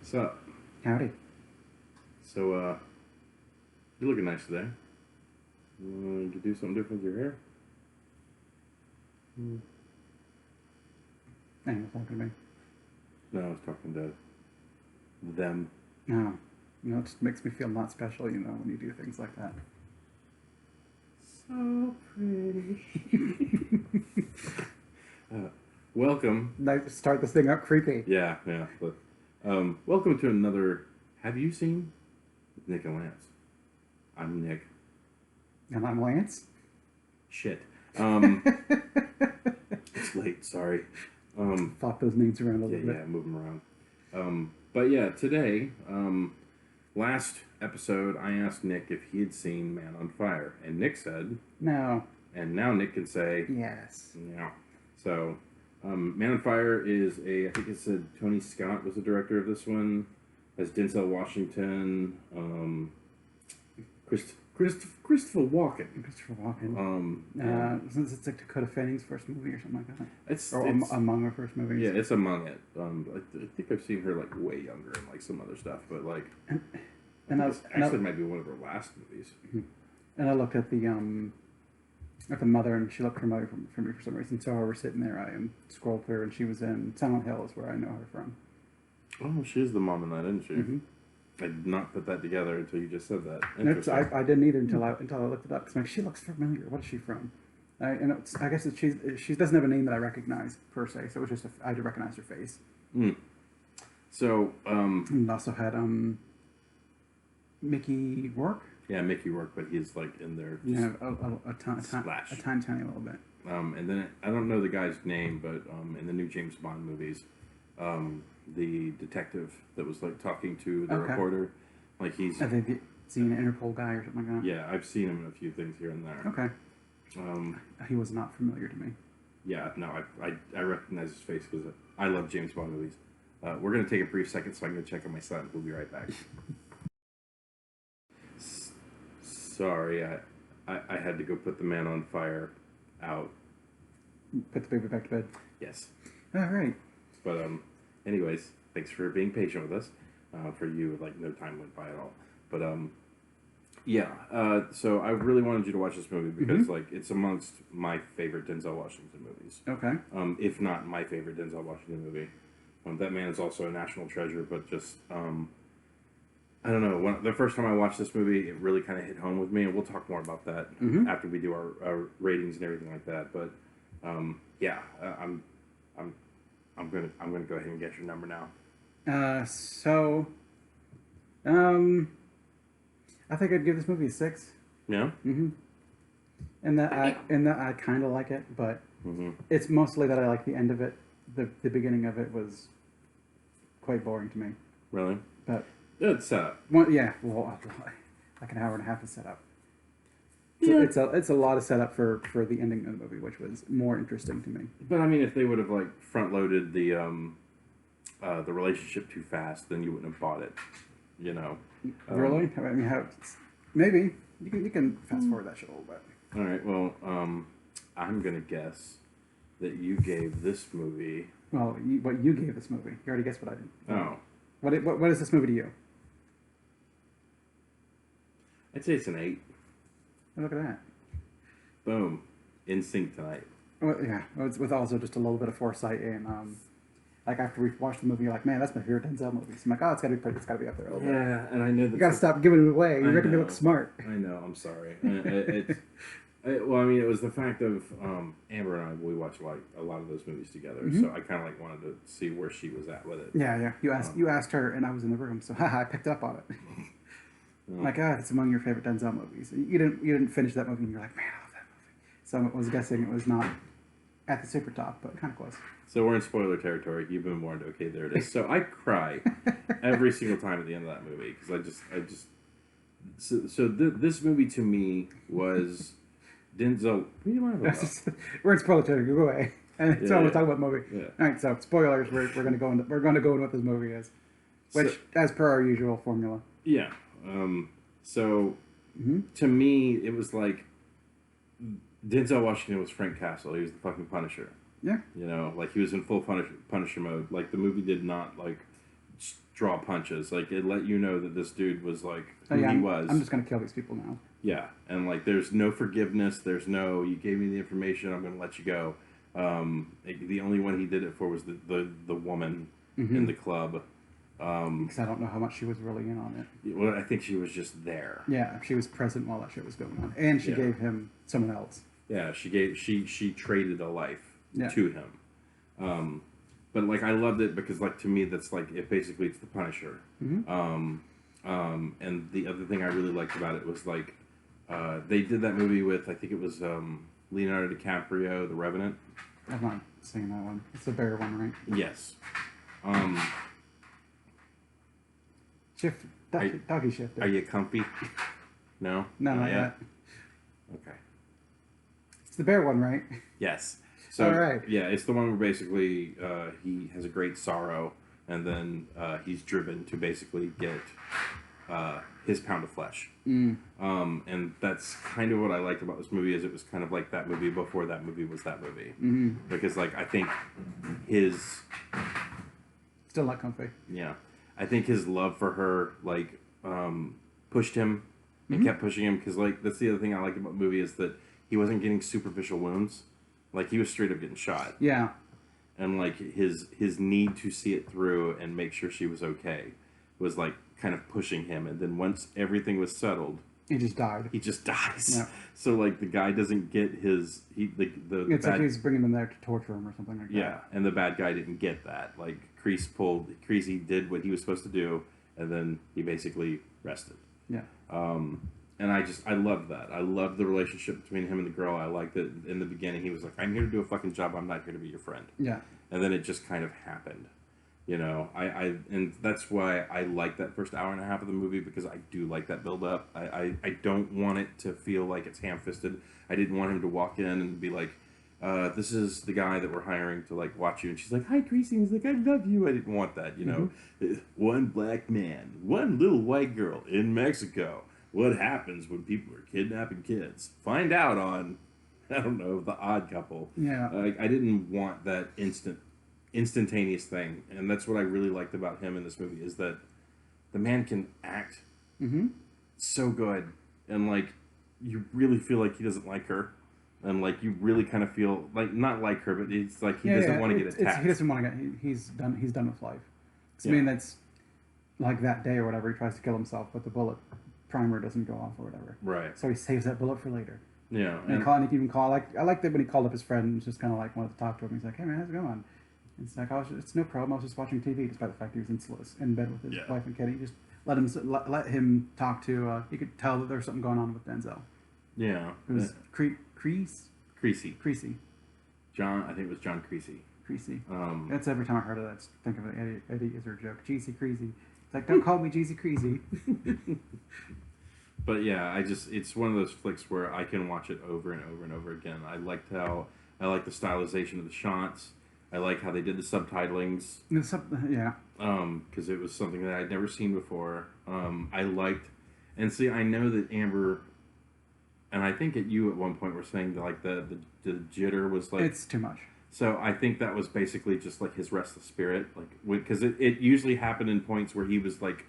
What's up? Howdy. So, you're looking nice today. You to do something different with your hair? Hey, what's talking to me? No, I was talking to them. No. It just makes me feel not special, when you do things like that. So pretty. Welcome. Nice, start this thing up creepy. Yeah. But, welcome to another. Have you seen Nick and Lance? I'm Nick. And I'm Lance. Shit. It's late. Sorry. Flop those names around a Yeah, little bit. yeah, moving around. But yeah, today, last episode, I asked Nick if he had seen Man on Fire, and Nick said, No. and now Nick can say, Yes. yeah. So, Man on Fire is I think it said Tony Scott was the director of this one, as Denzel Washington, Christopher Walken. Christopher Walken. Since it's like Dakota Fanning's first movie or something like that. It's among her first movies. Yeah, it's among it. I think I've seen her like way younger and like some other stuff, but like, it might be one of her last movies. And I looked at the mother, and she looked familiar for me for some reason. So while we're sitting there, I scrolled through, and she was in Silent Hill, is where I know her from. Oh, she is the mom in that, isn't she? Mm-hmm. I did not put that together until you just said that. I didn't either until I looked it up. Cause I'm like, she looks familiar. What is she from? I guess she doesn't have a name that I recognize per se. So it was just I had to recognize her face. Mm. So and it also had Mickey Rourke. Yeah, Mickey Rourke, but he's like in there. A tiny little bit. And then I don't know the guy's name, but in the new James Bond movies, the detective that was like talking to the reporter, like he's. I think seen an Interpol guy or something like that. Yeah, I've seen him in a few things here and there. Okay. He was not familiar to me. Yeah, no, I recognize his face because I love James Bond movies. We're gonna take a brief second so I can go check on my son. We'll be right back. Sorry, I had to go put the Man on Fire out. Put the baby back to bed. Yes. All right. But anyways, thanks for being patient with us. For you, like no time went by at all. But yeah. So I really wanted you to watch this movie because like it's amongst my favorite Denzel Washington movies. Okay. If not my favorite Denzel Washington movie. That man is also a national treasure, but just I don't know. The first time I watched this movie, it really kind of hit home with me, and we'll talk more about that after we do our ratings and everything like that. But yeah, I'm gonna go ahead and get your number now. I think I'd give this movie a 6. Yeah. And that I kind of like it, but it's mostly that I like the end of it. The beginning of it was quite boring to me. Really? But it's setup. Well, like an hour and a half of setup. So it's a lot of setup for the ending of the movie, which was more interesting to me. But I mean, if they would have like front loaded the relationship too fast, then you wouldn't have bought it. You know. Really? I mean, maybe you can fast forward that shit a little bit. All right. Well, I'm gonna guess that you gave this movie. Well, what you gave this movie? You already guessed what I did. Oh. What is this movie to you? I'd say it's an 8. Look at that. Boom. In sync tonight. Well, yeah, with also just a little bit of foresight and like after we watched the movie, you're like, man, that's my favorite Denzel movie. So I'm like, oh, it's gotta be up there a little bit. Yeah, and I know that you gotta stop giving it away. You're making me look smart. I know. I'm sorry. Well, I mean, it was the fact of Amber and I. We watched a lot of those movies together, so I kind of like wanted to see where she was at with it. Yeah. You asked her, and I was in the room, so I picked up on it. Like, it's among your favorite Denzel movies. You didn't finish that movie, and you're like, man, I love that movie. So I was guessing it was not at the super top, but kind of close. So we're in spoiler territory. You've been warned. Okay, there it is. So I cry every single time at the end of that movie because I just. This movie to me was Denzel. What are you laughing about? We're in spoiler territory. Go away. And so we're talking about the movie. Yeah. All right. So spoilers. We're gonna go into what this movie is, which as per our usual formula. Yeah. To me, it was like Denzel Washington was Frank Castle. He was the fucking Punisher. Yeah. You know, like he was in full Punisher mode. Like the movie did not like draw punches. Like it let you know that this dude was like Oh who yeah, he was. I'm just gonna kill these people now. Yeah, and like there's no forgiveness. There's no you gave me the information. I'm gonna let you go. The only one he did it for was the woman in the club. Because I don't know how much she was really in on it. Well, I think she was just there. Yeah, she was present while that shit was going on, and she Yeah. gave him someone else. Yeah, she traded a life Yeah. to him. But like I loved it because like to me that's like it basically it's the Punisher. And the other thing I really liked about it was like they did that movie with I think it was Leonardo DiCaprio, The Revenant. I've not seen that one. It's the bear one, right? Yes. Shift, doggy shift. Are you comfy? No. No, not yet. Okay. It's the bear one, right? Yes. So All right. yeah, it's the one where basically he has a great sorrow, and then he's driven to basically get his pound of flesh. And that's kind of what I liked about this movie is it was kind of like that movie before that movie was that movie. Because like I think his Still not comfy. yeah, I think his love for her like pushed him and kept pushing him because like that's the other thing I liked about the movie is that he wasn't getting superficial wounds. Like he was straight up getting shot, Yeah. and like his need to see it through and make sure she was okay was like kind of pushing him. And then once everything was settled, He just died. he just dies. Yeah. So like the guy doesn't get his the It's like bad, he was bringing them there to torture him or something like that. yeah, and the bad guy didn't get that. Like Creasy did what he was supposed to do, and then he basically rested. Yeah. And I loved that. I loved the relationship between him and the girl. I liked that in the beginning he was like, I'm here to do a fucking job. I'm not here to be your friend. Yeah. And then it just kind of happened. You know, and that's why I like that first hour and a half of the movie because I do like that build up. I don't want it to feel like it's ham fisted. I didn't want him to walk in and be like, this is the guy that we're hiring to like watch you. And she's like, hi, Creasy. And he's like, I love you. I didn't want that. You know, one black man, one little white girl in Mexico. What happens when people are kidnapping kids? Find out on, I don't know, The Odd Couple. Yeah. I didn't want that instantaneous thing, and that's what I really liked about him in this movie is that the man can act so good, and like you really feel like he doesn't like her, and like you really kind of feel like not like her, but it's like he doesn't want to get attacked. He doesn't want to get. He's done. He's done with life. I Yeah. mean, that's like that day or whatever. He tries to kill himself, but the bullet primer doesn't go off or whatever. Right. So he saves that bullet for later. Yeah. And he can even call. Like I liked it when he called up his friend and was just kind of like wanted to talk to him. He's like, "Hey man, how's it going?" It's like, it's no problem. I was just watching TV, despite the fact he was in bed with his wife and kid. He just let him talk to. You could tell that there was something going on with Denzel. Yeah. It was Creasy. John, I think it was John Creasy. Creasy. That's every time I heard of that, I think of an Eddie Izzard joke. Jeezy Creasy. It's like, don't call me Jeezy Creasy. But yeah, it's one of those flicks where I can watch it over and over and over again. I like the stylization of the shots. I like how they did the subtitlings. Yeah. Because it was something that I'd never seen before. I liked, and see, I know that Amber, and I think you at one point were saying that like the jitter was like it's too much. So I think that was basically just like his restless spirit, like because it usually happened in points where he was like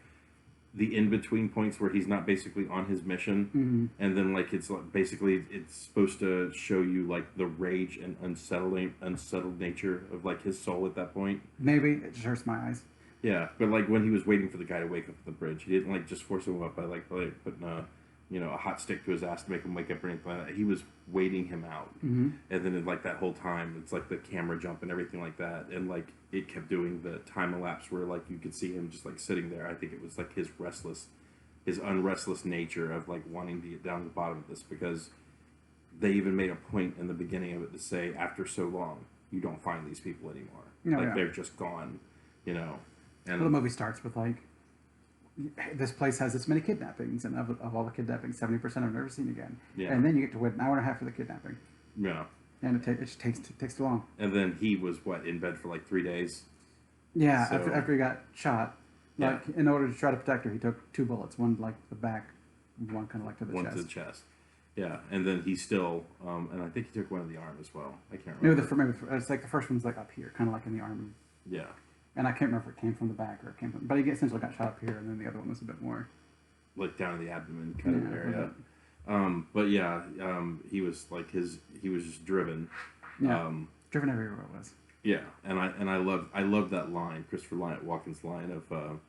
the in between points where he's not basically on his mission, and then like it's like basically it's supposed to show you like the rage and unsettled nature of like his soul at that point. Maybe it just hurts my eyes. Yeah, but like when he was waiting for the guy to wake up at the bridge, he didn't like just force him up by like putting a hot stick to his ass to make him wake up or anything like that. He was waiting him out, and then like that whole time, it's like the camera jump and everything like that, and like it kept doing the time elapse where like you could see him just like sitting there. I think it was like his unrestless nature of like wanting to get down to the bottom of this because they even made a point in the beginning of it to say after so long you don't find these people anymore. They're just gone, And well, the movie starts with like, this place has this many kidnappings, and of all the kidnappings, 70% I've never seen again. Yeah. And then you get to wait an hour and a half for the kidnapping. Yeah. And it just takes too long. And then he was in bed for like 3 days. Yeah, So- after he got shot, like in order to try to protect her, he took 2 bullets, one like the back, one kind of like to the One chest. to the chest. Yeah, and then he still, and I think he took one in the arm as well. I can't Maybe remember. it's like the first one's like up here, kind of like in the arm. Yeah. and I can't remember if it came from the back or it came from, but he essentially got shot up here, and then the other one was a bit more like down in the abdomen kind of Yeah, area. But yeah, he was like he was just driven. yeah, driven everywhere it was. Yeah, and I love that line, Christopher Walken's line of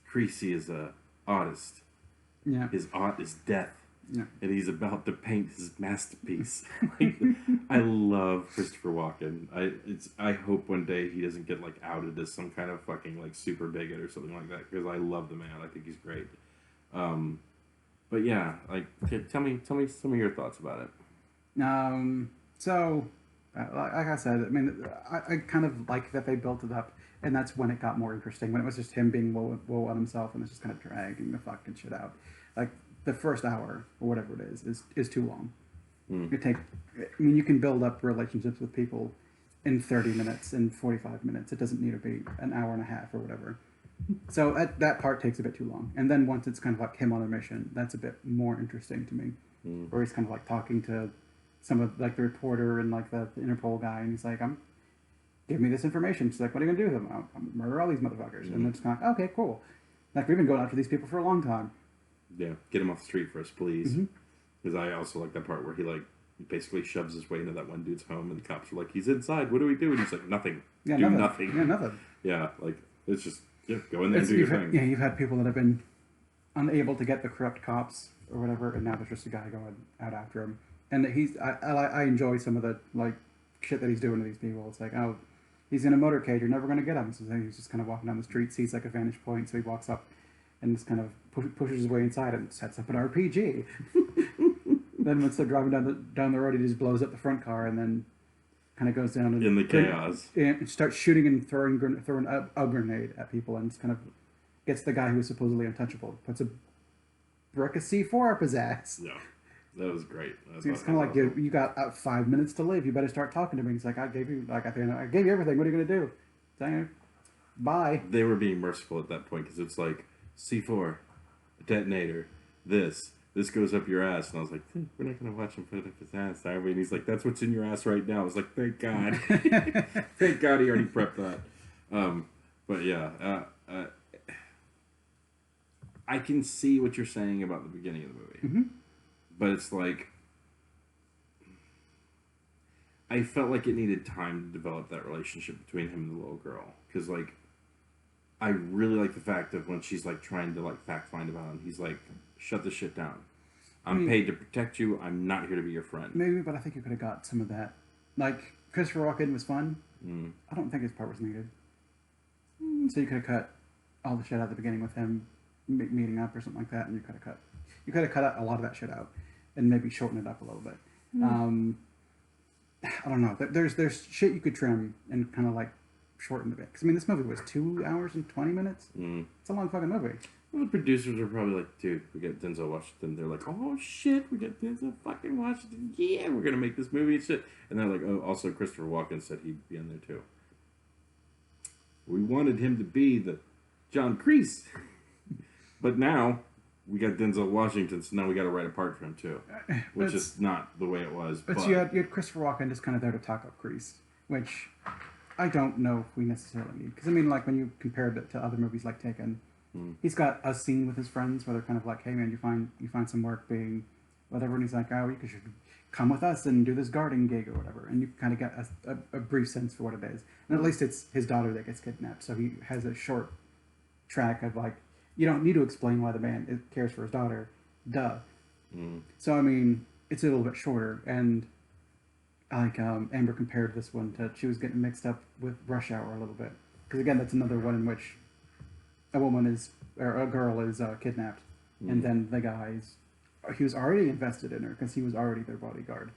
Creasy is a artist. Yeah, His art is death. yeah, And he's about to paint his masterpiece. Like, I love Christopher Walken. I hope one day he doesn't get like outed as some kind of fucking like super bigot or something like that, because I love the man. I think he's great. But yeah, like tell me some of your thoughts about it. So, like I said, I mean, I kind of like that they built it up, and that's when it got more interesting. When it was just him being woe on himself, and it's just kind of dragging the fucking shit out. Like the first hour or whatever it is too long. You can build up relationships with people in 30 minutes, in 45 minutes. It doesn't need to be an hour and a half or whatever. So that part takes a bit too long. And then once it's kind of like him on a mission, that's a bit more interesting to me. Where he's kind of like talking to some of like the reporter and like the Interpol guy, and he's like, give me this information. She's like, what are you gonna do with them? I'm gonna murder all these motherfuckers. And it's kind of like, okay, cool. Like we've been going after these people for a long time. Yeah, get him off the street for us, please. Because I also like that part where he like basically shoves his way into that one dude's home, and the cops are like, he's inside. What do we do? And he's like, nothing. Yeah, do nothing. nothing. Yeah, nothing. Yeah, like it's just go in there and do your thing. Yeah, you've had people that have been unable to get the corrupt cops or whatever, and now there's just a guy going out after him. And I enjoy some of the like shit that he's doing to these people. It's like, oh, he's in a motorcade, you're never gonna get him. So he's just kind of walking down the street, sees like a vantage point, so he walks up and just kind of pushes his way inside and sets up an RPG. Then once they're driving down the road, he just blows up the front car and then kind of goes down and in the chaos and starts shooting and throwing a grenade at people, and just kind of gets the guy who was supposedly untouchable, puts a brick of C4 up his ass. Yeah, that was great. So it's kind of like, you got 5 minutes to live. You better start talking to me. He's like, I gave you everything. What are you gonna do? Dang, bye. They were being merciful at that point, because it's like C4, a detonator, this goes up your ass, and I was like, we're not gonna watch him put it up his ass, are we? And he's like, that's what's in your ass right now. I was like, thank God, thank God he already prepped that. But yeah, I can see what you're saying about the beginning of the movie, but it's like I felt like it needed time to develop that relationship between him and the little girl, because like I really like the fact that when she's like trying to like fact find about him, he's like, shut this shit down. I'm paid to protect you. I'm not here to be your friend. Maybe, but I think you could have got some of that. Like, Christopher Walken was fun. I don't think his part was needed. So you could have cut all the shit out at the beginning with him meeting up or something like that, and you could have cut out a lot of that shit out and maybe shorten it up a little bit. I don't know. There's shit you could trim and kind of like shorten a bit. Because I mean, this movie was 2 hours and 20 minutes. It's a long fucking movie. Well, the producers are probably like, dude, we got Denzel Washington. They're like, oh shit, we got Denzel fucking Washington. Yeah, we're gonna make this movie and shit. And they're like, oh, also Christopher Walken said he'd be in there too. We wanted him to be the John Kreese, but now we got Denzel Washington, so now we got to write a part for him too, which is not the way it was. But you had Christopher Walken just kind of there to talk up Kreese, which I don't know if we necessarily need. Because I mean, like when you compared it to other movies like Taken, he's got a scene with his friends where they're kind of like, hey man, you find some work being whatever, and he's like, oh, you should come with us and do this guarding gig or whatever, and you kind of get a brief sense for what it is. And at least it's his daughter that gets kidnapped, so he has a short track of like, you don't need to explain why the man cares for his daughter, duh. So I mean, it's a little bit shorter, and like Amber compared this one to, she was getting mixed up with Rush Hour a little bit, because again, that's another one in which a girl is kidnapped, and then the guy's, he was already invested in her because he was already their bodyguard,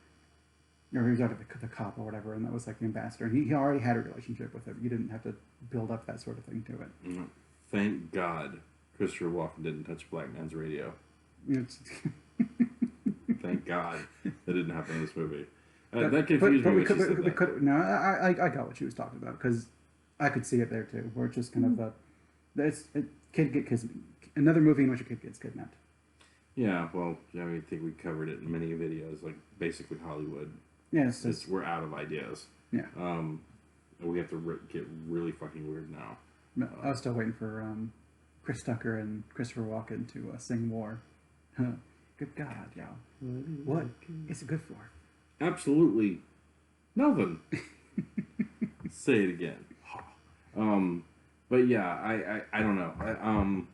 or he was already the cop or whatever, and that was like the ambassador, and he already had a relationship with him. You didn't have to build up that sort of thing to it. Thank God Christopher Walken didn't touch a black man's radio. Thank God that didn't happen in this movie. That confused me when she said that. No, I got what she was talking about, because I could see it there too, where it's just kind of another movie in which a kid gets kidnapped. Yeah, well, I think we covered it in many videos, like basically Hollywood. Yeah, we're out of ideas. Yeah. and we have to get really fucking weird now. No, I was still waiting for Chris Tucker and Christopher Walken to sing War. Good God, y'all. What is it good for? Absolutely nothing. Say it again. But yeah, I don't know.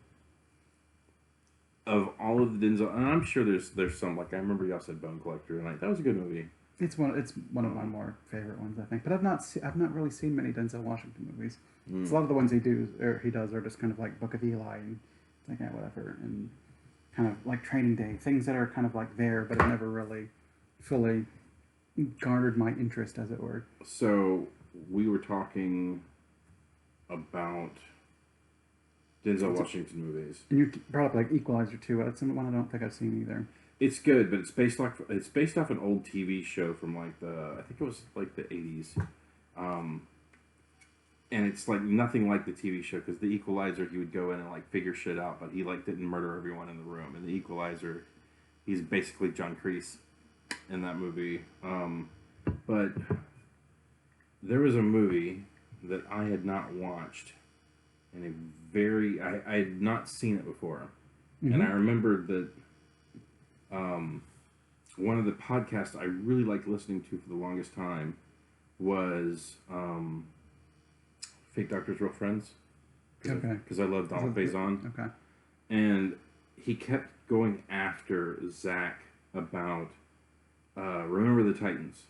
Of all of the Denzel, and I'm sure there's some, like I remember y'all said Bone Collector tonight. That was a good movie. It's one of my more favorite ones, I think. But I've not really seen many Denzel Washington movies. So a lot of the ones he does are just kind of like Book of Eli and like yeah, whatever, and kind of like Training Day, things that are kind of like there, but have never really fully garnered my interest, as it were. So we were talking about Denzel Washington movies. And you brought up like Equalizer 2. That's one I don't think I've seen either. It's good, but it's based off an old TV show from like I think it was like the 80s. And it's like nothing like the TV show, because the Equalizer, he would go in and like figure shit out, but he like didn't murder everyone in the room. And the Equalizer, he's basically John Kreese in that movie. But there was a movie that I had not watched in I had not seen it before. And I remembered that one of the podcasts I really liked listening to for the longest time was Fake Doctors, Real Friends. Okay. Because I love Donald Faison. Okay. And he kept going after Zach about Remember the Titans.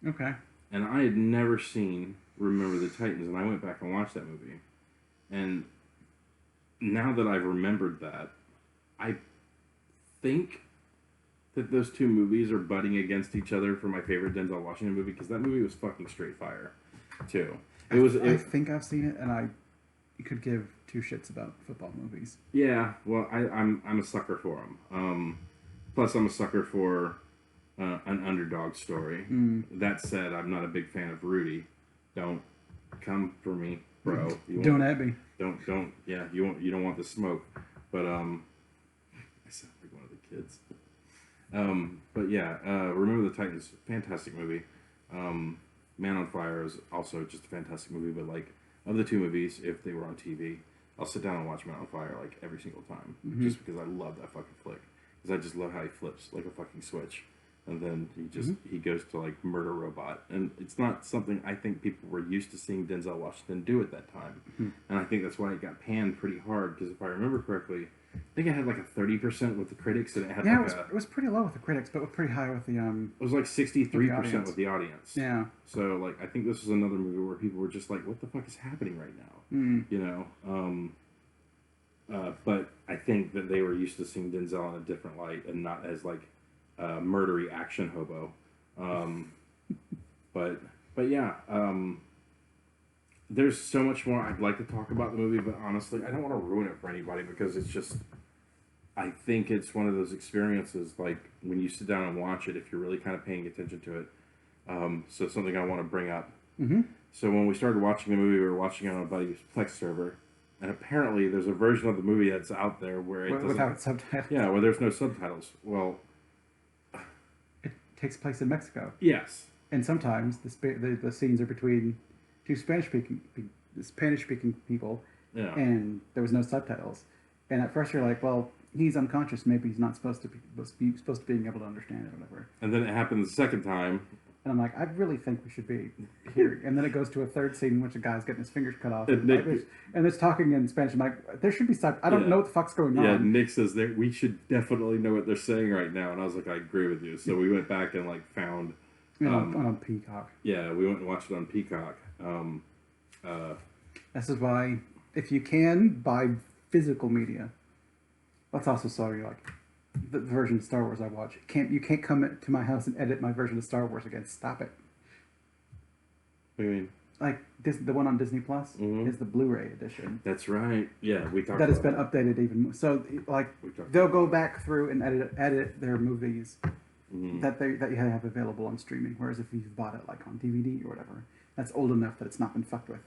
Okay. And I had never seen Remember the Titans, and I went back and watched that movie. And now that I've remembered that, I think that those two movies are butting against each other for my favorite Denzel Washington movie, because that movie was fucking straight fire, too. I think I've seen it, and I could give two shits about football movies. Yeah, well, I'm a sucker for them. Plus, I'm a sucker for an underdog story. That said, I'm not a big fan of Rudy. Don't come for me, bro. Don't at me. Don't. Yeah, you don't want the smoke. But I sound like one of the kids. But yeah, Remember the Titans, fantastic movie. Man on Fire is also just a fantastic movie. But like, of the two movies, if they were on TV, I'll sit down and watch Man on Fire like every single time, just because I love that fucking flick. Because I just love how he flips like a fucking switch, and then he goes to like murder robot, and it's not something I think people were used to seeing Denzel Washington do at that time, and I think that's why it got panned pretty hard. Because if I remember correctly, I think it had like a 30% with the critics, and it had it was pretty low with the critics, but pretty high with the It was like 63% with the audience. Yeah. So like, I think this was another movie where people were just like, "What the fuck is happening right now?" You know. But I think that they were used to seeing Denzel in a different light, and not as like murdery action hobo. But yeah. There's so much more I'd like to talk about the movie, but honestly, I don't want to ruin it for anybody, because it's just, I think it's one of those experiences, like, when you sit down and watch it, if you're really kind of paying attention to it. So something I want to bring up. So when we started watching the movie, we were watching it on a buddy's Plex server, and apparently there's a version of the movie that's out there where it doesn't... Without subtitles. Yeah, where there's no subtitles. Well... It takes place in Mexico. Yes. And sometimes the scenes are between two Spanish-speaking people, and there was no subtitles. And at first you're like, well, he's unconscious. Maybe he's not supposed to being able to understand it or whatever. And then it happened the second time. And I'm like, I really think we should be here. And then it goes to a third scene in which a guy's getting his fingers cut off. And it's talking in Spanish. I'm like, there should be subtitles. I don't know what the fuck's going on. Yeah, Nick says we should definitely know what they're saying right now. And I was like, I agree with you. So we went back and like found... on Peacock. Yeah, we went and watched it on Peacock. This is why, if you can, buy physical media. That's also sorry, like the version of Star Wars I watch. You can't come to my house and edit my version of Star Wars again. Stop it. What do you mean? Like the one on Disney Plus is the Blu-ray edition. That's right. Yeah, we talked. That has been updated even more. So like they'll go back through and edit their movies that you have available on streaming. Whereas if you've bought it like on DVD or whatever, that's old enough that it's not been fucked with,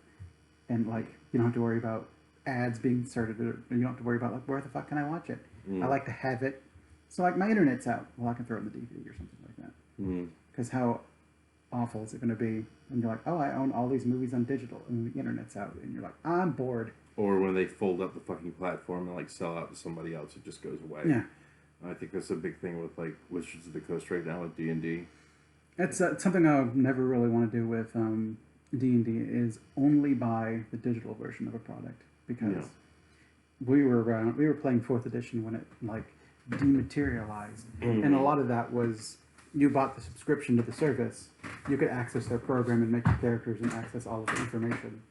and like you don't have to worry about ads being inserted, or you don't have to worry about like where the fuck can I watch it. I like to have it. So like my internet's out. Well, I can throw it in the DVD or something like that. Because how awful is it going to be? And you're like, oh, I own all these movies on digital, and the internet's out, and you're like, I'm bored. Or when they fold up the fucking platform and like sell out to somebody else, it just goes away. Yeah, I think that's a big thing with like Wizards of the Coast right now with D&D. it's something I would never really want to do with D&D is only buy the digital version of a product because Yeah. we were playing 4th edition when it like dematerialized, and a lot of that was you bought the subscription to the service, you could access their program and make your characters and access all of the information,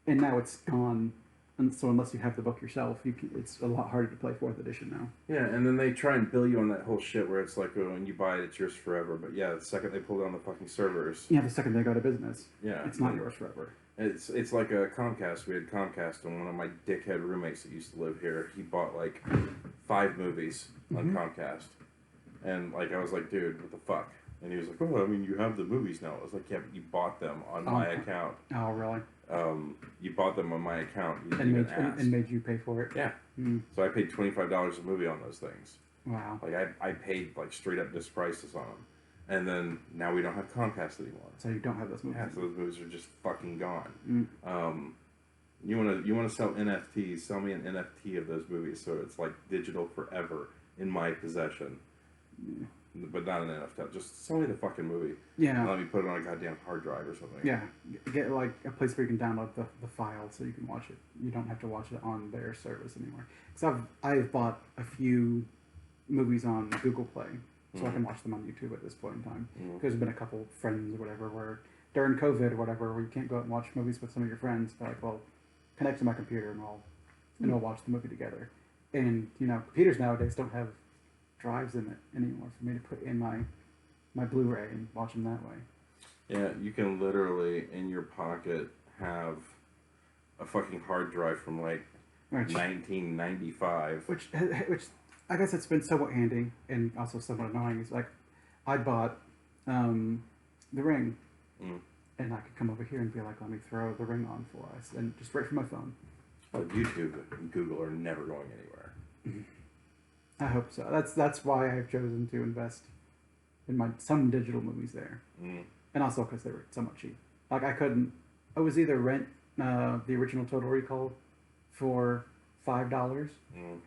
and now it's gone. And so unless you have the book yourself, it's a lot harder to play 4th edition now. Yeah, and then they try and bill you on that whole shit where it's like, oh, when you buy it, it's yours forever. But yeah, the second they pull down the fucking servers, Yeah, the second they go to business, yeah, it's not like, yours forever. It's like a Comcast. We had Comcast, and one of my dickhead roommates that used to live here, he bought like 5 movies on Comcast, and like I was like, dude, what the fuck? And he was like, oh, I mean, you have the movies now. I was like, yeah, but you bought them on my account. Oh, really? You bought them on my account. You And didn't even ask. and made you pay for it? Yeah. Mm. So I paid $25 a movie on those things. Wow. Like I paid like straight up disc prices on them, and then now we don't have Comcast anymore. So you don't have those movies? Yeah, so those movies are just fucking gone. Mm. You wanna sell NFTs? Sell me an NFT of those movies, so it's like digital forever in my possession. Yeah. But not an NFT. Just sell me the fucking movie. Yeah. And let me put it on a goddamn hard drive or something. Yeah. Get like a place where you can download the file so you can watch it. You don't have to watch it on their service anymore. Because I've bought a few movies on Google Play, so I can watch them on YouTube at this point in time. Because there's been a couple friends or whatever where during COVID or whatever where you can't go out and watch movies with some of your friends. They're like, well, connect to my computer and we'll watch the movie together. And you know, computers nowadays don't have drives in it anymore for me to put in my Blu-ray and watch them that way. Yeah, you can literally in your pocket have a fucking hard drive from like 1995. Which I guess it's been somewhat handy and also somewhat annoying. Is like I bought The Ring, and I could come over here and be like, let me throw The Ring on for us, and just right from my phone. Well, YouTube and Google are never going anywhere. I hope so. That's why I've chosen to invest in some digital movies there, and also because they were somewhat cheap. Like I was either rent the original Total Recall for $5,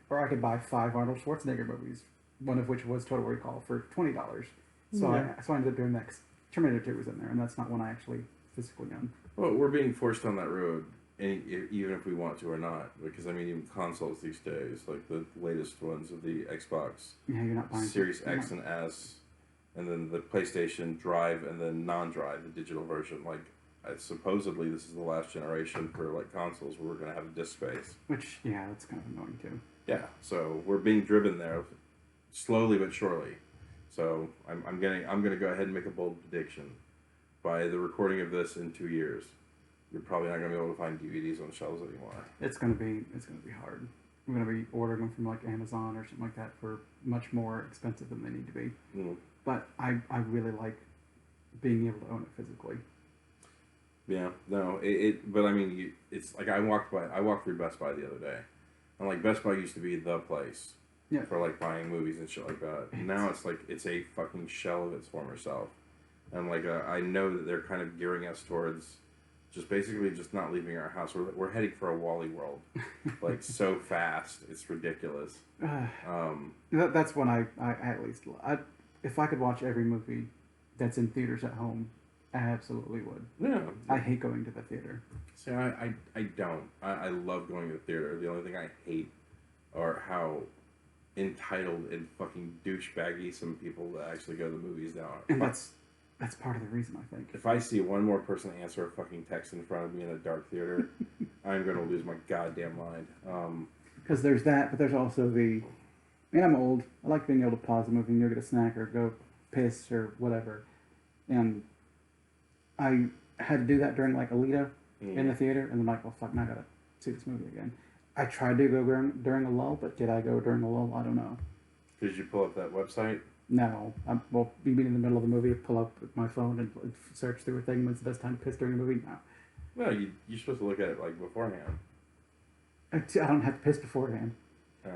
or I could buy 5 Arnold Schwarzenegger movies, one of which was Total Recall for $20. So I ended up doing that. 'Cause Terminator 2 was in there, and that's not one I actually physically own. Well, we're being forced on that road, even if we want to or not. Because I mean, even consoles these days, like the latest ones of the Xbox Yeah, you're not buying Series X and S, and then the PlayStation Drive, and then non-Drive, the digital version. Like, supposedly this is the last generation for like consoles where we're gonna have a disc space. Which that's kind of annoying too. Yeah, so we're being driven there, slowly but surely. So I'm gonna go ahead and make a bold prediction. By the recording of this in 2 years, you're probably not gonna be able to find DVDs on shelves anymore. It's gonna be hard. I'm gonna be ordering them from like Amazon or something like that for much more expensive than they need to be. But I really like being able to own it physically. Yeah, no, but I mean, it's like I walked through Best Buy the other day, and like Best Buy used to be the place for like buying movies and shit like that. And now it's like it's a fucking shell of its former self, and like I know that they're kind of gearing us towards just basically just not leaving our house. We're heading for a Wally World, like so fast, it's ridiculous. That's when I at least if I could watch every movie that's in theaters at home, I absolutely would. Yeah. I hate going to the theater. See, I don't. I love going to the theater. The only thing I hate are how entitled and fucking douchebaggy some people that actually go to the movies now are. And that's part of the reason, I think. If I see one more person answer a fucking text in front of me in a dark theater, I'm going to lose my goddamn mind. Because there's that, but there's also I'm old. I like being able to pause a movie and go get a snack or go piss or whatever. And I had to do that during like Alita in the theater, and I'm like, well, fuck, now I gotta see this movie again. I tried to go during a lull, but did I go during a lull? I don't know. Did you pull up that website? No. Well, you mean in the middle of the movie, pull up my phone and search through a thing when's the best time to piss during a movie? No. No, you're supposed to look at it like beforehand. I don't have to piss beforehand.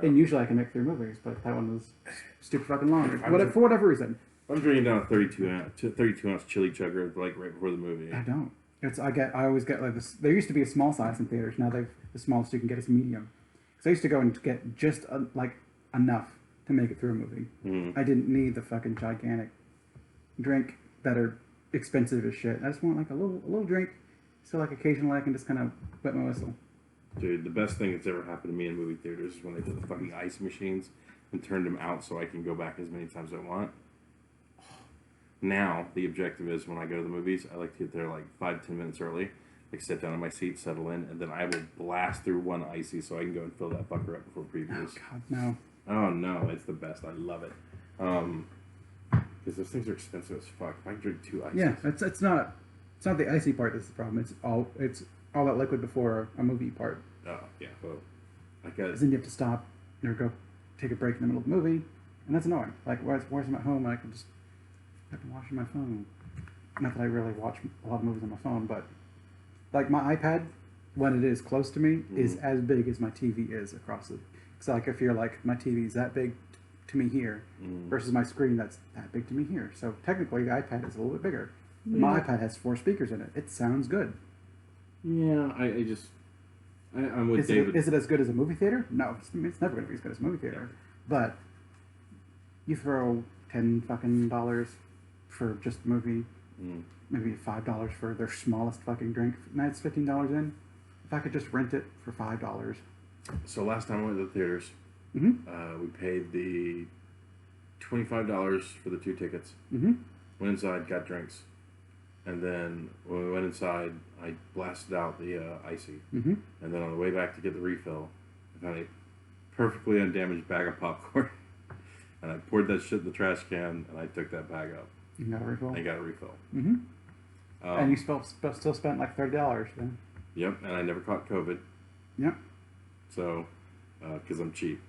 And usually I can make through movies, but that one was stupid fucking long. For whatever reason. I'm drinking down a 32 ounce chili chugger like right before the movie. I don't. I always get like this. There used to be a small size in theaters. Now the smallest you can get is medium. Because I used to go and get just like enough to make it through a movie. Mm. I didn't need the fucking gigantic drink that are expensive as shit. I just want like a little drink, so like occasionally I can just kind of wet my whistle. Dude, the best thing that's ever happened to me in movie theaters is when they put the fucking ice machines and turned them out so I can go back as many times as I want. Now, the objective is when I go to the movies, I like to get there like 5-10 minutes early, like sit down in my seat, settle in, and then I will blast through one icy so I can go and fill that fucker up before Oh previews. God, no. Oh no, it's the best. I love it. Because those things are expensive as fuck. If I drink 2 ices. Yeah, it's not the icy part that's the problem. It's all that liquid before a movie part. Oh yeah, well, I got. Because then you have to stop or go take a break in the middle of the movie, and that's annoying. Like, whereas I'm at home, I can just watch my phone. Not that I really watch a lot of movies on my phone, but like my iPad, when it is close to me, is as big as my TV is across the. So like if you're like my TV is that big to me here versus my screen that's that big to me here. So technically the iPad is a little bit bigger. My iPad has 4 speakers in it. It sounds good. Yeah, I'm with David. Is it as good as a movie theater? No, it's never going to be as good as a movie theater. But you throw $10 fucking for just the movie, maybe $5 for their smallest fucking drink. Now it's $15 in. If I could just rent it for $5. So last time I went to the theaters, we paid the $25 for the 2 tickets. Went inside, got drinks, and then when we went inside, I blasted out the icy. And then on the way back to get the refill, I found a perfectly undamaged bag of popcorn, and I poured that shit in the trash can, and I took that bag up. You got a refill. I got a refill. And you still spent like $30 then. Yep, and I never caught COVID. Yep. So, because I'm cheap.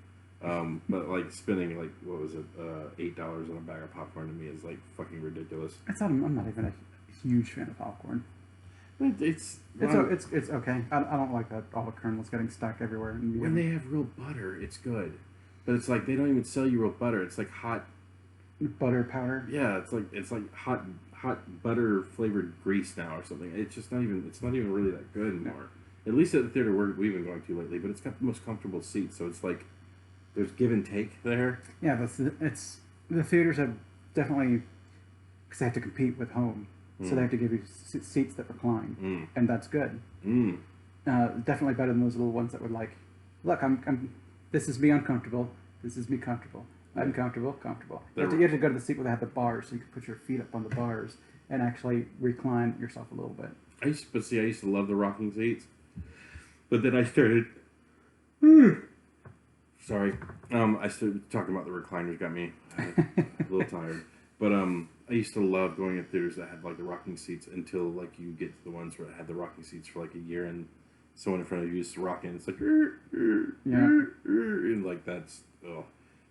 But like spending like what was it, $8 on a bag of popcorn to me is like fucking ridiculous. I'm not even a huge fan of popcorn. It's okay. I don't like that all the kernels getting stuck everywhere. When they have real butter, it's good. But it's like they don't even sell you real butter. It's like hot butter powder. Yeah, it's like hot butter flavored grease now or something. It's not even really that good anymore. At least at the theater we've been going to lately, but it's got the most comfortable seats, so it's like there's give and take there. Yeah, it's the theaters have definitely, because they have to compete with home, so they have to give you seats that recline, and that's good. Definitely better than those little ones that would like, look, this is me uncomfortable, this is me comfortable, I'm comfortable. You have to go to the seat where they have the bars, so you can put your feet up on the bars and actually recline yourself a little bit. I used to love the rocking seats. But then I started. Sorry, I started talking about the recliners. Got me a little tired. But I used to love going to theaters that had like the rocking seats until like you get to the ones where it had the rocking seats for like a year and someone in front of you is rocking. It's like and like that's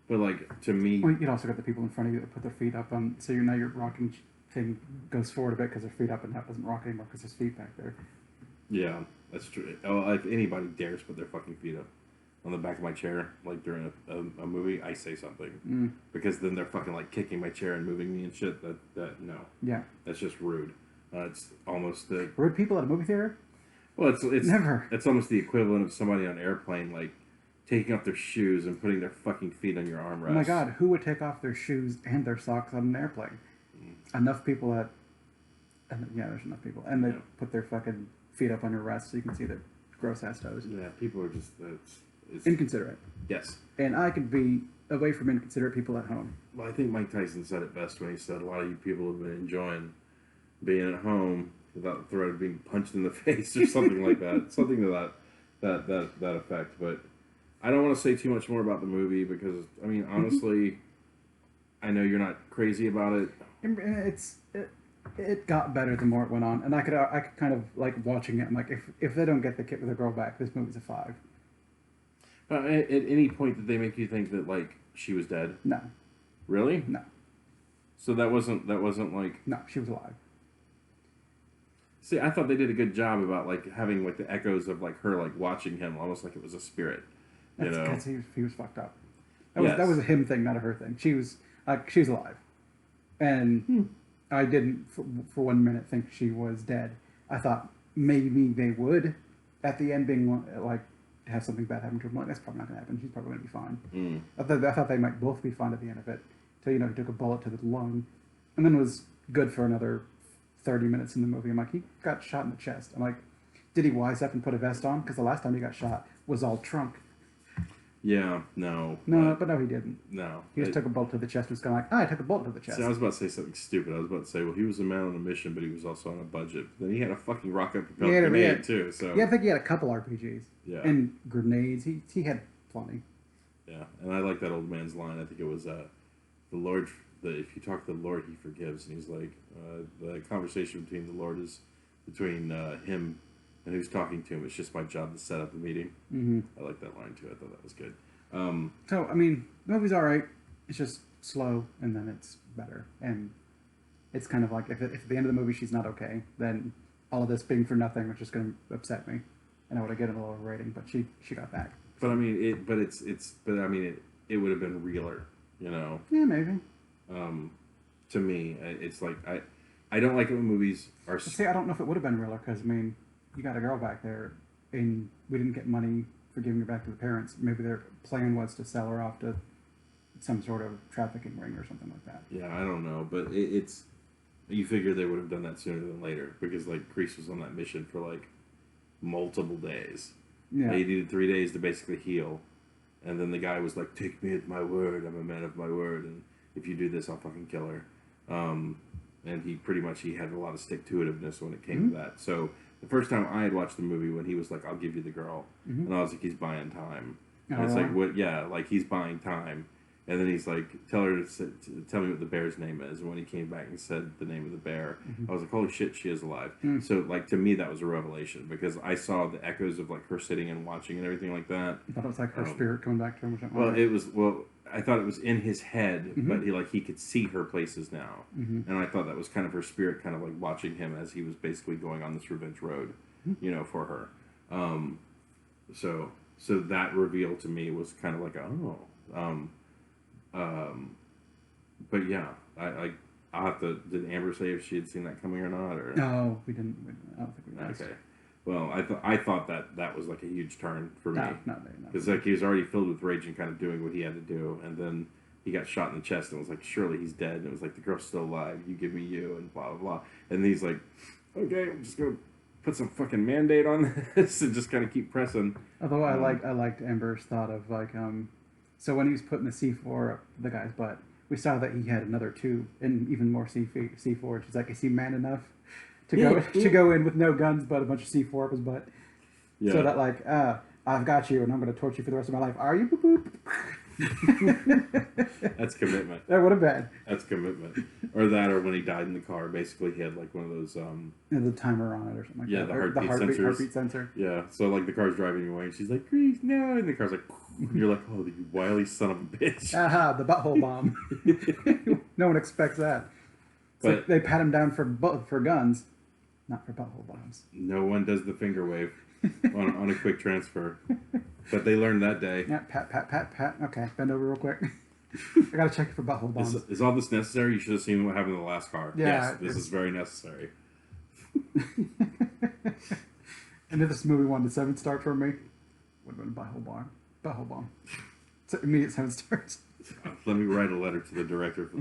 But like to me, well, you'd also got the people in front of you that put their feet up on. So now your rocking thing goes forward a bit because their feet up, and that doesn't rock anymore because there's feet back there. Yeah, that's true. If anybody dares put their fucking feet up on the back of my chair, like during a movie, I say something. Because then they're fucking like kicking my chair and moving me and shit. That no. Yeah. That's just rude. It's almost the... Rude people at a movie theater? Well, it's never. It's almost the equivalent of somebody on an airplane, like, taking off their shoes and putting their fucking feet on your armrest. Oh my god, who would take off their shoes and their socks on an airplane? Enough people that... Yeah, there's enough people. And they put their fucking feet up on your rest so you can see their gross-ass toes. Yeah, people are just... It's inconsiderate. Yes. And I could be away from inconsiderate people at home. Well, I think Mike Tyson said it best when he said a lot of you people have been enjoying being at home without the threat of being punched in the face or something like that. Something to that effect. But I don't want to say too much more about the movie because, I mean, honestly, I know you're not crazy about it. It got better the more it went on, and I could kind of like watching it. I'm like, if they don't get the kid with the girl back, this movie's a 5. At any point did they make you think that like she was dead? No. Really? No. So that wasn't like... No, she was alive. See, I thought they did a good job about like having like the echoes of like her like watching him, almost like it was a spirit. You know, because he was fucked up. That was a him thing, not a her thing. She was alive, And I didn't for 1 minute think she was dead. I thought maybe they would at the end being like have something bad happen to him. Like, that's probably not going to happen. She's probably going to be fine. I thought they might both be fine at the end of it. So he took a bullet to the lung, and then was good for another 30 minutes in the movie. I'm like, he got shot in the chest. I'm like, did he wise up and put a vest on? Because the last time he got shot was all trunk. Yeah, no. But no, he didn't. No. He just took a bullet to the chest and was kind of like, I took a bullet to the chest. See, I was about to say something stupid. I was about to say, well, he was a man on a mission, but he was also on a budget. Then he had a fucking rocket-propelled grenade, too. So yeah, I think he had a couple RPGs. Yeah. And grenades. He had plenty. Yeah, and I like that old man's line. I think it was, the Lord, if you talk to the Lord, he forgives. And he's like, the conversation between the Lord is between him and who's talking to him. It's just my job to set up the meeting. Mm-hmm. I like that line, too. I thought that was good. So, I mean, the movie's all right. It's just slow, and then it's better. And it's kind of like, if at the end of the movie she's not okay, then all of this being for nothing was just going to upset me. And I would have given a lower rating, but she got back. But I mean, it would have been realer, you know? Yeah, maybe. To me, it's like, I don't like it when movies are... See, I don't know if it would have been realer, because, I mean, you got a girl back there, and we didn't get money for giving her back to the parents. Maybe their plan was to sell her off to some sort of trafficking ring or something like that. Yeah, I don't know, but it's... You figure they would have done that sooner than later, because, like, Kreese was on that mission for, like, multiple days. Yeah. He needed 3 days to basically heal. And then the guy was like, take me at my word, I'm a man of my word, and if you do this, I'll fucking kill her. And he had a lot of stick-to-itiveness when it came to that. So the first time I had watched the movie, when he was like, I'll give you the girl, and I was like, he's buying time. And it's like, what? Yeah, like, he's buying time. And then he's like, tell me what the bear's name is. And when he came back and said the name of the bear, I was like, holy shit, she is alive. So, like, to me, that was a revelation, because I saw the echoes of, like, her sitting and watching and everything like that. I thought it was like her spirit coming back to him or something. Well, I thought it was in his head, but he could see her places now. And I thought that was kind of her spirit kind of, like, watching him as he was basically going on this revenge road, for her. So that reveal to me was kind of like, but yeah, I'll have to. Did Amber say if she had seen that coming or not? Or no, we didn't. I don't think we did. Okay. Well, I thought that was like a huge turn for me. No, because like he was already filled with rage and kind of doing what he had to do, and then he got shot in the chest and was like, surely he's dead. And it was like, the girl's still alive. You give me you, and blah blah blah. And he's like, okay, I'm just gonna put some fucking Band-Aid on this and just kind of keep pressing. Although I liked Amber's thought of like so when he was putting the C4 up the guy's butt, we saw that he had another tube and even more C4. She's like, is he man enough to go in with no guns but a bunch of C4 up his butt? Yeah. So that like, I've got you and I'm going to torture you for the rest of my life. Are you? Boop, boop. That's commitment. That would have been. That's commitment. Or that, or when he died in the car, basically he had like one of those the timer on it or something like that. Yeah, the heartbeat sensor. Yeah. So like the car's driving away and she's like, Grease, no, and the car's like, and you're like, oh, you wily son of a bitch. Aha, the butthole bomb. No one expects that. But like they pat him down for guns, not for butthole bombs. No one does the finger wave on a quick transfer. But they learned that day. Yeah, pat. Okay, bend over real quick. I gotta check it for butthole bombs. Is all this necessary? You should have seen what happened in the last car. Yeah, yes, this is very necessary. And if this movie wanted a 7-star from me, would have been butthole bomb. So immediate 7 stars. Let me write a letter to the director for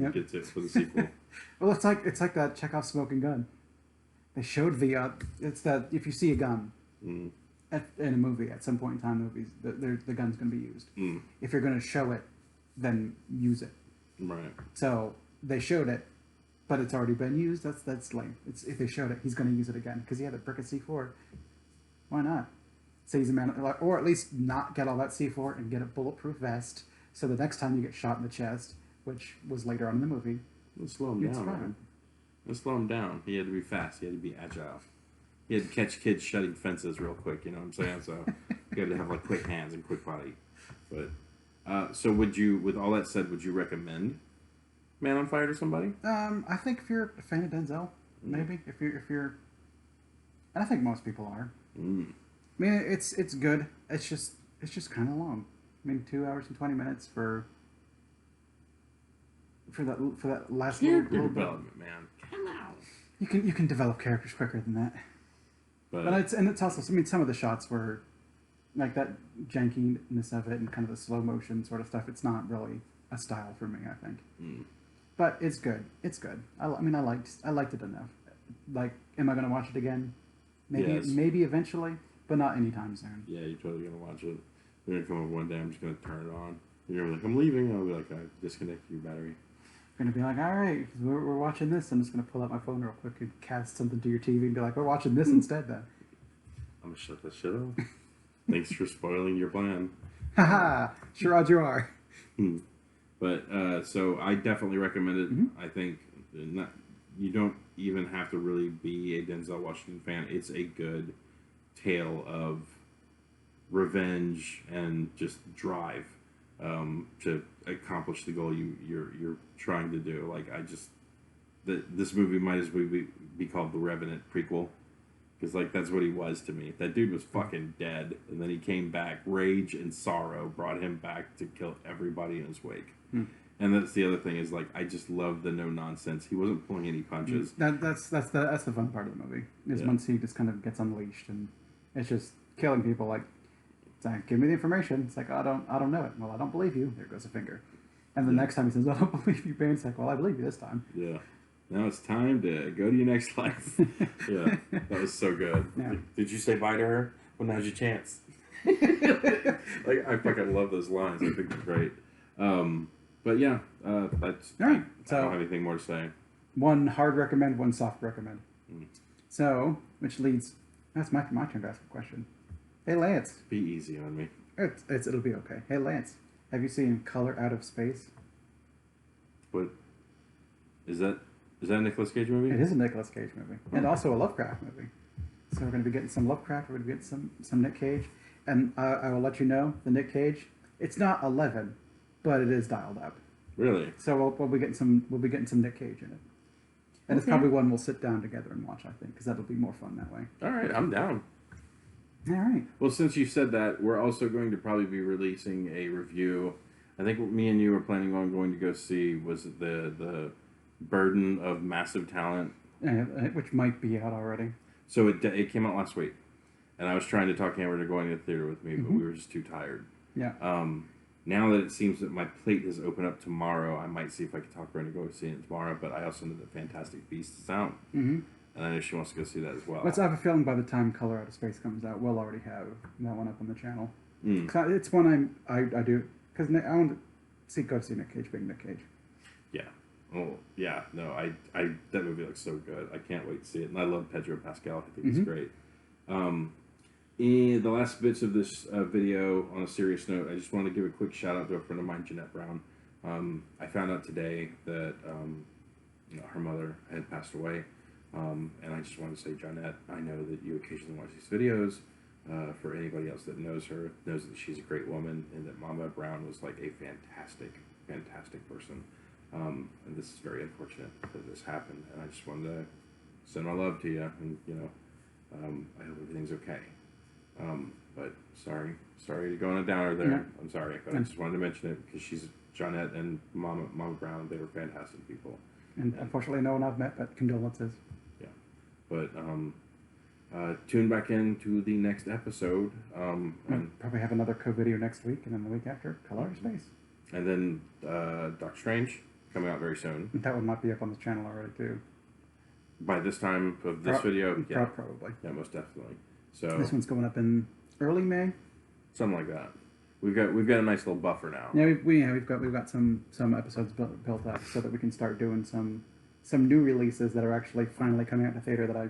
the sequel. Well, it's like that Chekhov smoking gun. They showed it's that if you see a gun in a movie at some point in time, the gun's going to be used. If you're going to show it, then use it. Right. So they showed it, but it's already been used. That's lame. If they showed it, he's going to use it again because he had a brick of C4. Why not? Say he's a man, or at least not get all that C4 and get a bulletproof vest. So the next time you get shot in the chest, which was later on in the movie, let's slow him down, man. Let's slow him down. He had to be fast. He had to be agile. He had to catch kids shutting fences real quick. You know what I'm saying? So he had to have like quick hands and quick body. But so would you? With all that said, would you recommend Man on Fire to somebody? I think if you're a fan of Denzel, maybe if you're, and I think most people are. I mean, it's good. It's just kind of long. I mean, 2 hours and 20 minutes for for that last Character little bit. development, man. Come on. You can develop characters quicker than that. But it's also, I mean, some of the shots were like that jankiness of it and kind of the slow motion sort of stuff. It's not really a style for me, I think. But it's good. It's good. I mean, I liked it enough. Like, am I going to watch it again? Maybe, Yes. maybe eventually, but not anytime soon. Yeah, you're totally gonna watch it. You're gonna come up one day. I'm just gonna turn it on. You're gonna be like, I'm leaving. I'll be like, I disconnect your battery. I'm going to be like, all right, we're watching this. I'm just going to pull out my phone real quick and cast something to your TV and be like, we're watching this instead then. I'm gonna shut that shit off. Thanks for spoiling your plan. Haha, sure odds you are. But so I definitely recommend it. I think you don't even have to really be a Denzel Washington fan. It's a good tale of revenge and just drive to accomplish the goal you're trying to do. Like this movie might as well be called the Revenant prequel. Because, like, that's what he was to me. That dude was fucking dead. And then he came back. Rage and sorrow brought him back to kill everybody in his wake. And that's the other thing is, like, I just love the no-nonsense. He wasn't pulling any punches. That's the fun part of the movie. Is once he just kind of gets unleashed and it's just killing people. Like, it's like, give me the information. It's like, I don't know it. Well, I don't believe you. There goes a finger. And the next time he says, I don't believe you, Ben. It's like, well, I believe you this time. Yeah. Now it's time to go to your next life. Yeah, that was so good. Yeah. Did you say bye to her? Well, now's your chance. Like, I fucking love those lines. I think they're great. But yeah, that's. All right. I don't have anything more to say. One hard recommend, one soft recommend. So, which leads, that's my turn to ask a question. Hey, Lance. Be easy on me. It'll be okay. Hey, Lance, have you seen Color Out of Space? What is that? Is that a Nicolas Cage movie? It is a Nicolas Cage movie, and also a Lovecraft movie. So we're going to be getting some Lovecraft. We're going to be getting some Nick Cage, and I will let you know the Nick Cage. It's not 11, but it is dialed up. Really? So we'll be getting some Nick Cage in it, and it's probably one we'll sit down together and watch. I think because that'll be more fun that way. All right, I'm down. All right. Well, since you said that, we're also going to probably be releasing a review. I think what me and you were planning on going to go see was the Burden of Massive Talent, Which might be out already. So it came out last week, and I was trying to talk Amber to going to the theater with me, but we were just too tired. Yeah. Now that it seems that my plate has opened up tomorrow, I might see if I can talk her into go see it tomorrow. But I also know that Fantastic Beasts is out, and I know she wants to go see that as well. I have a feeling by the time Color Out of Space comes out, we'll already have that one up on the channel. It's one I do because I want to go see Nick Cage being Nick Cage. Yeah. Oh yeah. No, I that movie looks so good. I can't wait to see it, and I love Pedro Pascal. I think he's great. In the last bits of this video, on a serious note, I just want to give a quick shout out to a friend of mine, Jeanette Brown. I found out today that her mother had passed away, and I just wanted to say, Jeanette, I know that you occasionally watch these videos. For anybody else that knows her, knows that she's a great woman, and that Mama Brown was like a fantastic, fantastic person. And this is very unfortunate that this happened, and I just wanted to send my love to you, and I hope everything's okay. But sorry to go on a downer there. Yeah. I'm sorry, but I just wanted to mention it because she's Jeanette and Mama Brown. They were fantastic people. And unfortunately, no one I've met, but condolences. Yeah, but tune back in to the next episode. And probably have another co-video next week, and then the week after, Color Out of Space. And then Doctor Strange coming out very soon. That one might be up on the channel already too. By this time of this video, yeah, probably. Yeah, most definitely. So this one's going up in early May. Something like that. We've got a nice little buffer now. Yeah, we've got some episodes built up so that we can start doing some new releases that are actually finally coming out in the theater that I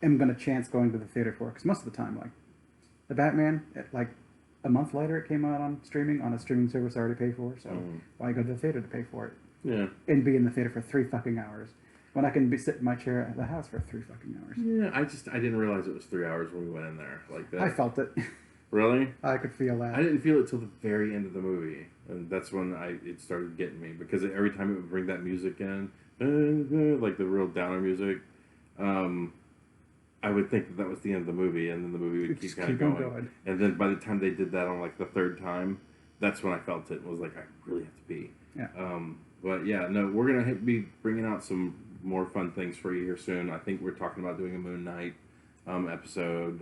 am going to chance going to the theater for, because most of the time, like the Batman, like a month later it came out on a streaming service I already paid for, so why go to the theater to pay for it? Yeah. And be in the theater for 3 fucking hours when I can be sitting in my chair at the house for 3 fucking hours. Yeah, I didn't realize it was 3 hours when we went in there like that. I felt it. Really? I could feel that. I didn't feel it till the very end of the movie, and that's when it started getting me, because every time it would bring that music in, like the real downer music, I would think that was the end of the movie, and then the movie would keep kind of going. And then by the time they did that on like the third time, that's when I felt it and was like, I really have to pee. Yeah. But yeah, no, we're gonna be bringing out some more fun things for you here soon. I think we're talking about doing a Moon Knight episode.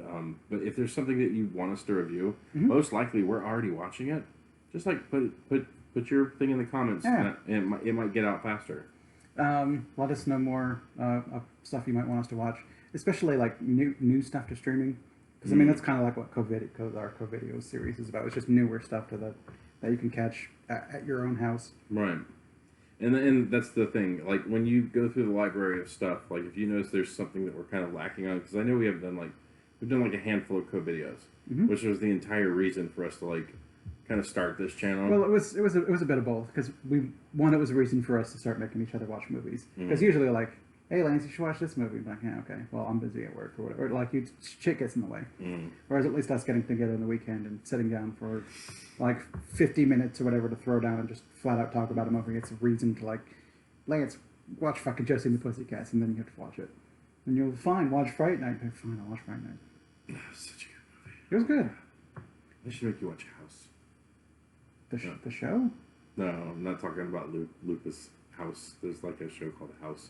But if there's something that you want us to review, most likely we're already watching it. Just like put your thing in the comments, Yeah. and it might get out faster. Let us know more of stuff you might want us to watch, especially like new stuff to streaming. Because I mean, that's kind of like what our Co-Video series is about. It's just newer stuff that you can catch at your own house. Right. And that's the thing. Like when you go through the library of stuff, like if you notice there's something that we're kind of lacking on, because I know we've done like a handful of co-videos, which was the entire reason for us to like kind of start this channel. Well, it was a bit of both because it was a reason for us to start making each other watch movies. Because usually like, hey Lance, you should watch this movie. I'm like, yeah, okay. Well, I'm busy at work or whatever. Or, like shit gets in the way. Whereas at least us getting together on the weekend and sitting down for like 50 minutes or whatever to throw down and just flat out talk about a movie. It's a reason to like, Lance, watch fucking Josie and the Pussycats, and then you have to watch it. And you'll fine, watch Fright Night. Fine, I'll watch Fright Night. Such a good movie. It was good. I should make you watch House. The show? No, I'm not talking about Lucas House. There's like a show called House.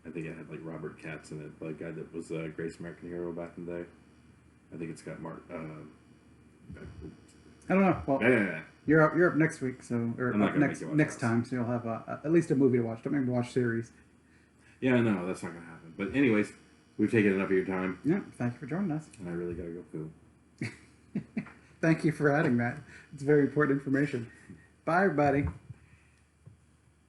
I think it had like Robert Katz in it, the guy that was Greatest American Hero back in the day. I think it's got Mark. I don't know. Well, yeah. you're up next week, so or I'm not up gonna next make you watch next House. time, so you'll have at least a movie to watch. Don't make me watch series. Yeah, no, that's not gonna happen. But anyways, we've taken enough of your time, Yeah, thank you for joining us. and I really gotta go poo. Thank you for adding that. It's very important information. Bye, everybody.